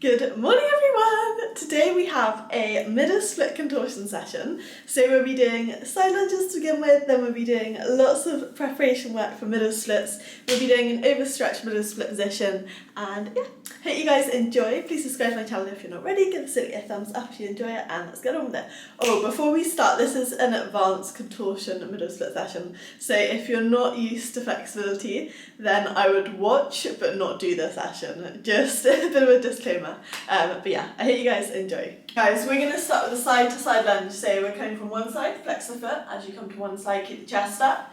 Good morning everyone! Today we have a middle split contortion session. So we'll be doing side lunges to begin with, then we'll be doing lots of preparation work for middle splits. We'll be doing an overstretched middle split position, and yeah, hope you guys enjoy. Please subscribe to my channel if you're not already, give this video a thumbs up if you enjoy it, and let's get on with it. Oh, before we start, this is an advanced contortion middle split session. So if you're not used to flexibility, then I would watch but not do the session. Just a bit of a disclaimer. But yeah, I hope you guys enjoy. Guys, we're going to start with a side to side lunge. So we're coming from one side, flex the foot. As you come to one side, keep the chest up.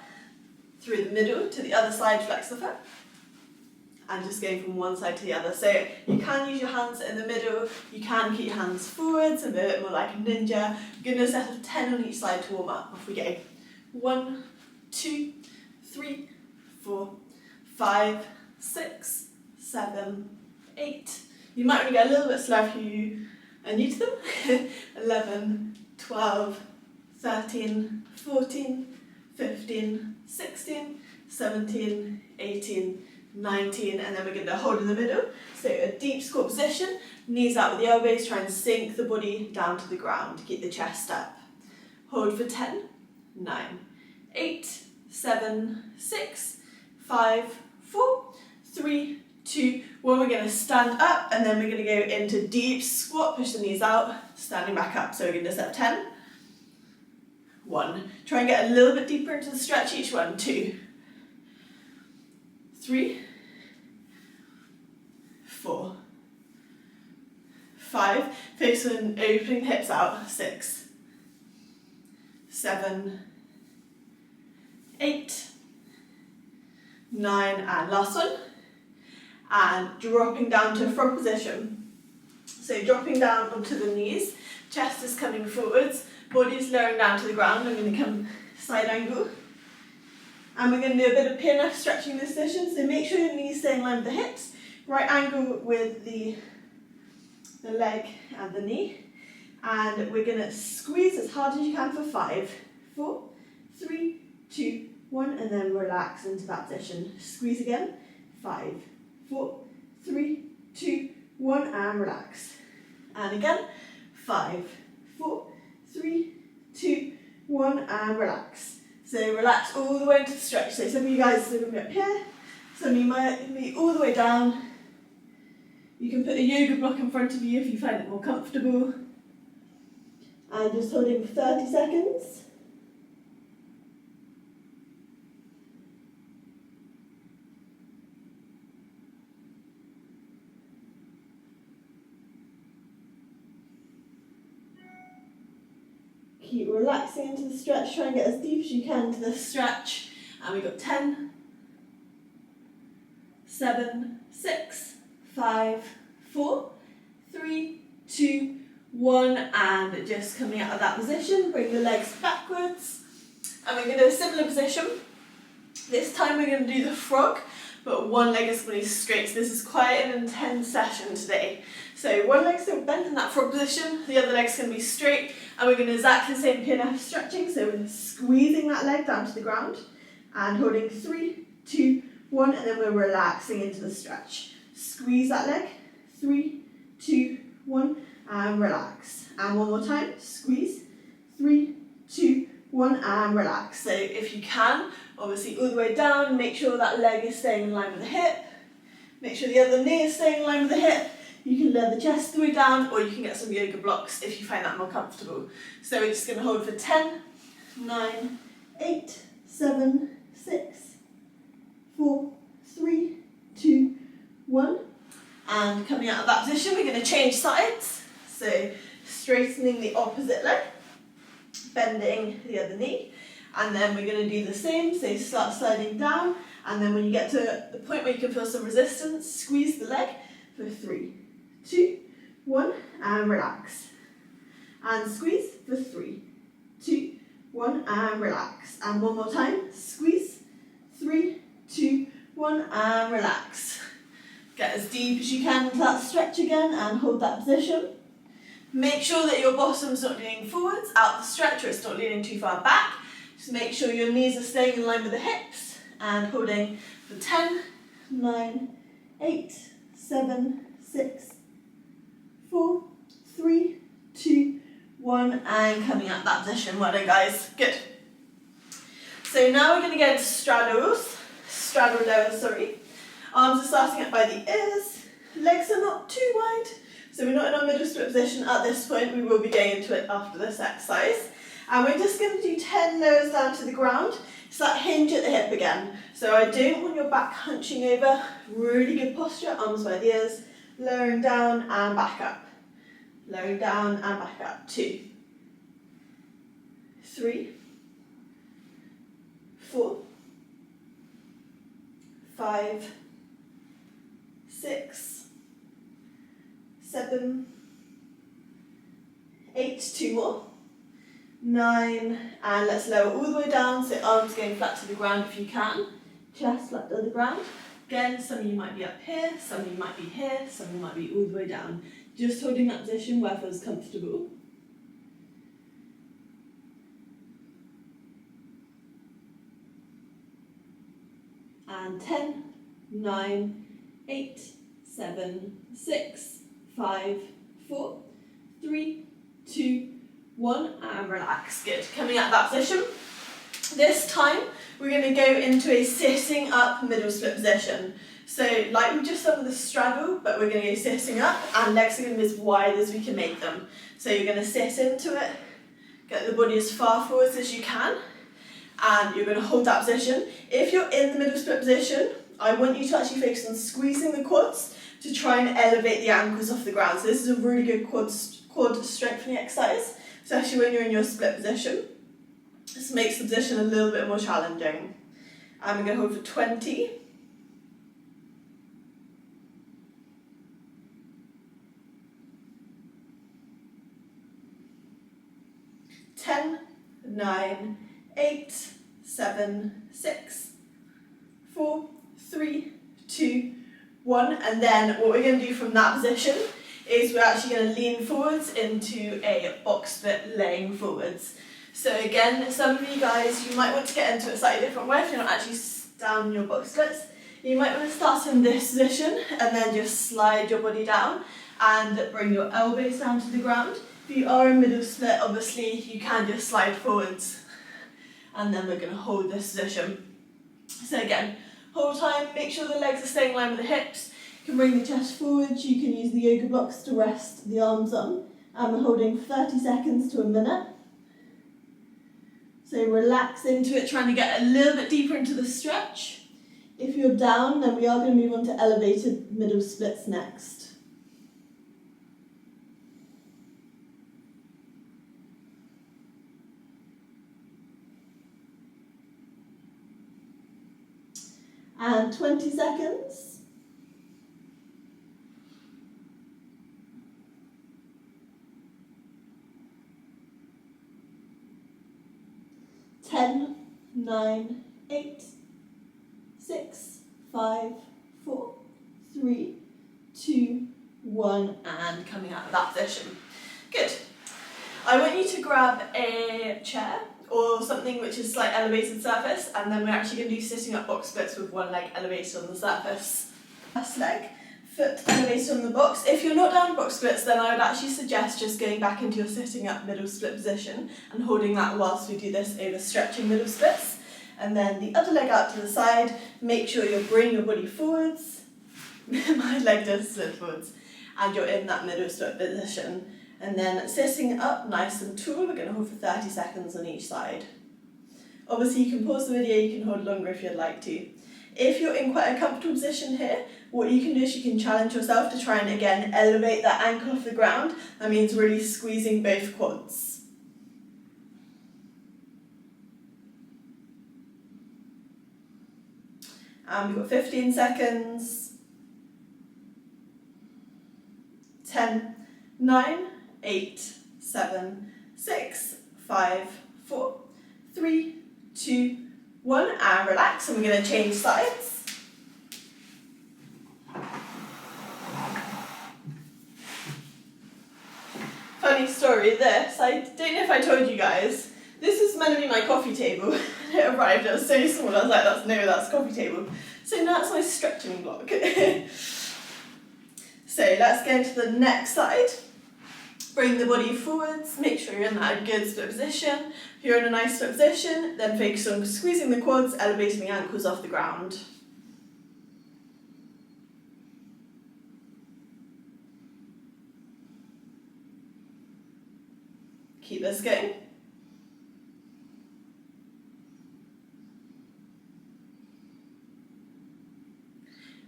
Through the middle to the other side, flex the foot. And just going from one side to the other. So you can use your hands in the middle. You can keep your hands forwards, a bit more like a ninja. We're going to do a set of 10 on each side to warm up. Off we go. 1, 2, 3, 4, 5, 6, 7, 8. You might want to get a little bit slower if you are new to them. 11, 12, 13, 14, 15, 16, 17, 18, 19, and then we're going to hold in the middle. So a deep squat position, knees out with the elbows, try and sink the body down to the ground, keep the chest up. Hold for 10, 9, 8, 7, 6, 5, 4, 3, 2, 1. We're going to stand up and then we're going to go into deep squat, push the knees out, standing back up. So we're going to set 10, 1. Try and get a little bit deeper into the stretch each one. 2, 3, 4, 5. Focus on opening the hips out. 6, 7, 8, 9, and last one. And dropping down to a front position. So dropping down onto the knees, chest is coming forwards, body is lowering down to the ground. I'm going to come side angle. And we're going to do a bit of PNF stretching in this position, so make sure your knees stay in line with the hips, right angle with the leg and the knee. And we're going to squeeze as hard as you can for 5, 4, 3, 2, 1, and then relax into that position. Squeeze again, 5, 4, 3, 2, 1, and relax. And again, 5, 4, 3, 2, 1, and relax. So relax all the way into the stretch. So some of you guys are going to be up here, some of you might be all the way down. You can put a yoga block in front of you if you find it more comfortable. And just holding for 30 seconds. Keep relaxing into the stretch, try and get as deep as you can into the stretch. And we've got 10, 7, 6, 5, 4, 3, 2, 1, and just coming out of that position, bring the legs backwards. And we're going to do a similar position. This time we're going to do the frog, but one leg is going to be straight. So this is quite an intense session today. So one leg's still bent in that frog position, the other leg's going to be straight, and we're going to do exactly the same PNF stretching. So we're squeezing that leg down to the ground and holding 3, 2, 1, and then we're relaxing into the stretch. Squeeze that leg, 3, 2, 1, and relax. And one more time, squeeze, 3, 2, 1, and relax. So if you can, obviously all the way down, make sure that leg is staying in line with the hip. Make sure the other knee is staying in line with the hip. You can lower the chest the way down, or you can get some yoga blocks if you find that more comfortable. So we're just going to hold for 10, 9, 8, 7, 6, 4, 3, 2, 1. And coming out of that position, we're going to change sides. So straightening the opposite leg, bending the other knee. And then we're going to do the same, so start sliding down, and then when you get to the point where you can feel some resistance, squeeze the leg for 3, 2, 1, and relax. And squeeze for 3, 2, 1, and relax. And one more time, squeeze, 3, 2, 1, and relax. Get as deep as you can into that stretch again and hold that position. Make sure that your bottom's not leaning forwards, out the stretch, or it's not leaning too far back. Just make sure your knees are staying in line with the hips and holding for 10, 9, 8, 7, 6, 1, and coming out that position. Well done, guys. Good. So now we're going to get into straddles. Straddle lowers, sorry. Arms are starting up by the ears. Legs are not too wide. So we're not in our middle split position at this point. We will be going into it after this exercise. And we're just going to do 10 lowers down to the ground. It's that hinge at the hip again. So I don't want your back hunching over. Really good posture, arms by the ears. Lowering down and back up. Lowering down and back up. 2, 3, 4, 5, 6, 7, 8, 2 more, 9, and let's lower all the way down, so arms going flat to the ground if you can, chest flat to the ground. Again, some of you might be up here, some of you might be here, some of you might be all the way down. Just holding that position where it feels comfortable. And 10, 9, 8, 7, 6, 5, 4, 3, 2, 1, and relax. Good. Coming out of that position. This time we're going to go into a sitting up middle split position. So like we just done with the straddle, but we're going to go sitting up, and legs are going to be as wide as we can make them. So you're going to sit into it, get the body as far forwards as you can, and you're going to hold that position. If you're in the middle split position, I want you to actually focus on squeezing the quads to try and elevate the ankles off the ground. So this is a really good quad strengthening exercise, especially when you're in your split position. This makes the position a little bit more challenging. And we're going to hold for 20. 10, 9, 8, 7, 6, 4, 3, 2, 1, and then what we're going to do from that position is we're actually going to lean forwards into a box split, laying forwards. So again, some of you guys, you might want to get into it a slightly different way if you're not actually down in your box splits. You might want to start in this position and then just slide your body down and bring your elbows down to the ground. If you are in middle split, obviously you can just slide forwards, and then we're going to hold this position. So again, whole time, make sure the legs are staying in line with the hips. You can bring the chest forwards, you can use the yoga blocks to rest the arms on, and we're holding 30 seconds to a minute. So relax into it, trying to get a little bit deeper into the stretch. If you're down, then we are going to move on to elevated middle splits next. And 20 seconds. Ten, 9, 8, 6, 5, 4, 3, 2, 1, and coming out of that position. Good. I want you to grab a chair or something which is like elevated surface, and then we're actually going to do sitting up box splits with one leg elevated on the surface. First leg, foot elevated on the box. If you're not down box splits, then I would actually suggest just going back into your sitting up middle split position and holding that whilst we do this over stretching middle splits. And then the other leg out to the side, make sure you're bringing your body forwards. My leg does slip forwards. And you're in that middle split position. And then sitting up nice and tall, we're going to hold for 30 seconds on each side. Obviously you can pause the video, you can hold longer if you'd like to. If you're in quite a comfortable position here, what you can do is you can challenge yourself to try and again elevate that ankle off the ground. That means really squeezing both quads. And we've got 15 seconds. 10, 9, 8, 7, 6, 5, 4, 3, 2, 1, and relax, and we're going to change sides. Funny story, this, I don't know if I told you guys, this was meant to be my coffee table. It arrived, it was so small, I was like, that's coffee table. So now it's my stretching block. So let's go into the next side. Bring the body forwards, make sure you're in that good split position. If you're in a nice split position, then focus on squeezing the quads, elevating the ankles off the ground. Keep this going.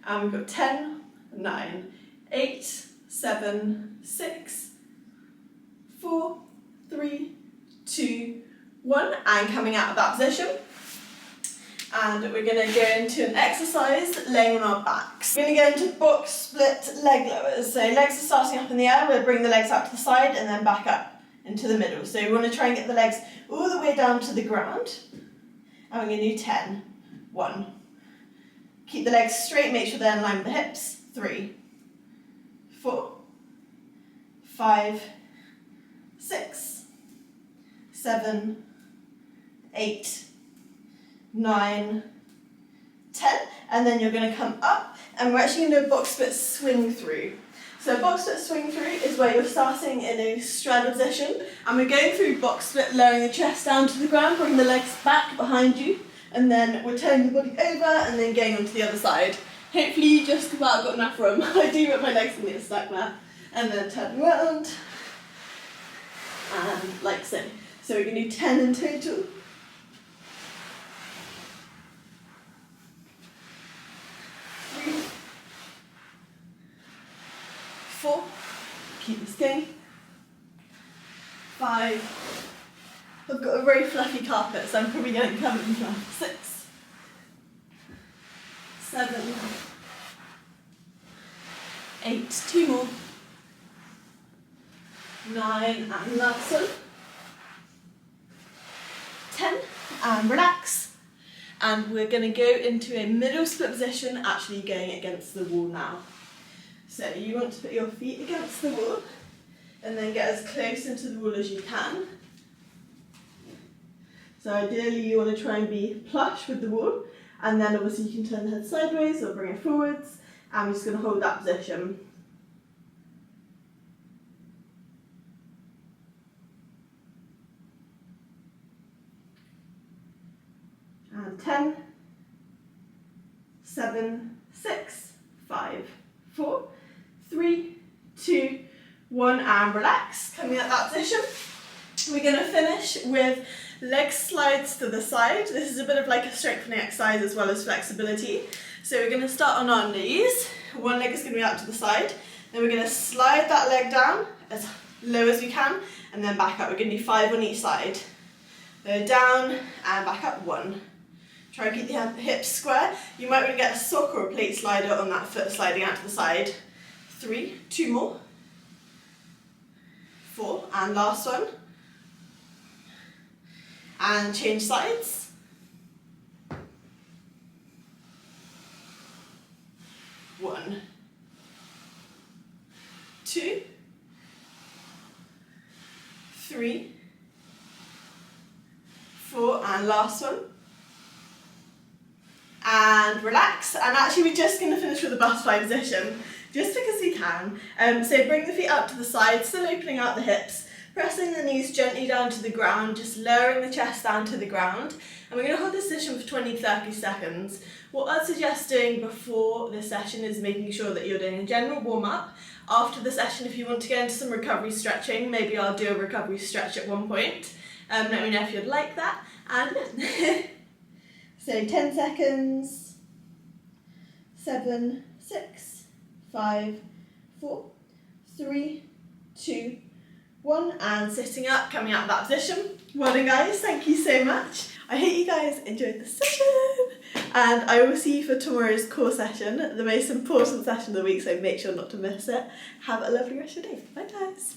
And we've got 10, 9, 8, 7, 6, 4, 3, 2, 1, and coming out of that position. And we're going to go into an exercise laying on our backs. We're going to go into box split leg lowers. So legs are starting up in the air, we'll bring the legs out to the side and then back up into the middle. So we want to try and get the legs all the way down to the ground. And we're going to do 10, 1. Keep the legs straight, make sure they're in line with the hips. 3, 4, 5, 6, 7, 8, 9, 10. And then you're going to come up and we're actually going to do a box split swing through. So box split swing through is where you're starting in a straddle position and we're going through box split, lowering the chest down to the ground, bring the legs back behind you, and then we're turning the body over and then going onto the other side. Hopefully you just about got enough room. I do put my legs in the stack now. And then turn around. And like so. So we're going to do 10 in total. 3, 4, keep this going. 5, I've got a very fluffy carpet, so I'm probably getting covered in fluff. 6, 7, 8, 2 more. 9, and last one. 10, and relax. And we're going to go into a middle split position, actually going against the wall now. So you want to put your feet against the wall, and then get as close into the wall as you can. So ideally you want to try and be plush with the wall, and then obviously you can turn the head sideways or bring it forwards, and we're just going to hold that position. And 10, 7, 6, 5, 4, 3, 2, 1, and relax. Coming at that position, we're going to finish with leg slides to the side. This is a bit of like a strengthening exercise as well as flexibility. So we're going to start on our knees. One leg is going to be out to the side. Then we're going to slide that leg down as low as we can and then back up. We're going to do 5 on each side. So down and back up 1. Try and keep the hips square. You might want to get a sock or a plate slider on that foot sliding out to the side. 3, 2 more. 4, and last one. And change sides. 1, 2, 3, 4, and last one. And relax, and actually we're just going to finish with a butterfly position, just because we can. So bring the feet up to the side, still opening out the hips, pressing the knees gently down to the ground, just lowering the chest down to the ground. And we're going to hold this position for 20-30 seconds. What I'd suggest doing before this session is making sure that you're doing a general warm-up. After the session, if you want to get into some recovery stretching, maybe I'll do a recovery stretch at one point. Let me know if you'd like that. And so 10 seconds, 7, 6, 5, 4, 3, 2, 1, and sitting up, coming out of that position. Well done guys, thank you so much. I hope you guys enjoyed the session, and I will see you for tomorrow's core session, the most important session of the week, so make sure not to miss it. Have a lovely rest of your day. Bye guys.